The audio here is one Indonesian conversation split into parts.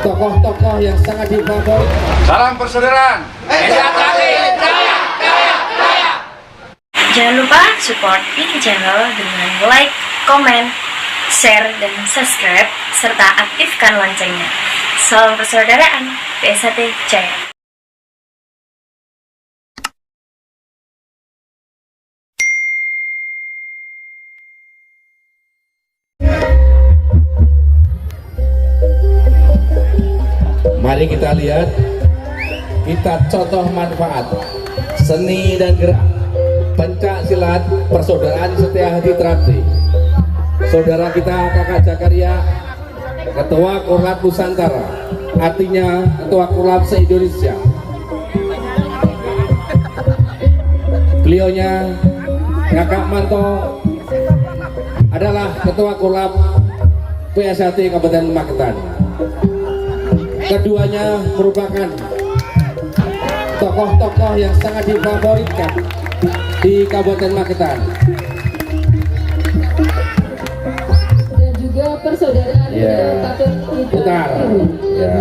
tokoh-tokoh yang sangat difavorit. Salam persaudaraan. Jangan lupa support Piki Channel dengan like, komen, share, dan subscribe, serta aktifkan loncengnya. Salam persaudaraan, PSAT Jaya. Mari kita lihat, kita contoh manfaat seni dan gerak pencak silat persaudaraan setia hati trakti. Saudara kita Kakak Jakaria, Ketua Korlap Nusantara, artinya Ketua Korlap se-Indonesia. Beliaunya Kakak Manto adalah Ketua Korlap PSAT Kabupaten Magetan. Keduanya merupakan tokoh-tokoh yang sangat difavoritkan di Kabupaten Magetan. Dan juga persaudaraan yang patut kita putar. Ya.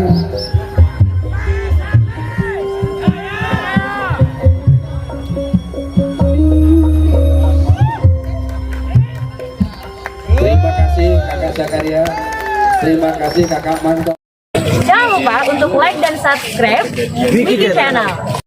Terima kasih Kakak Zakaria. Terima kasih Kakak Manto. Jangan lupa untuk like dan subscribe Piki Channel.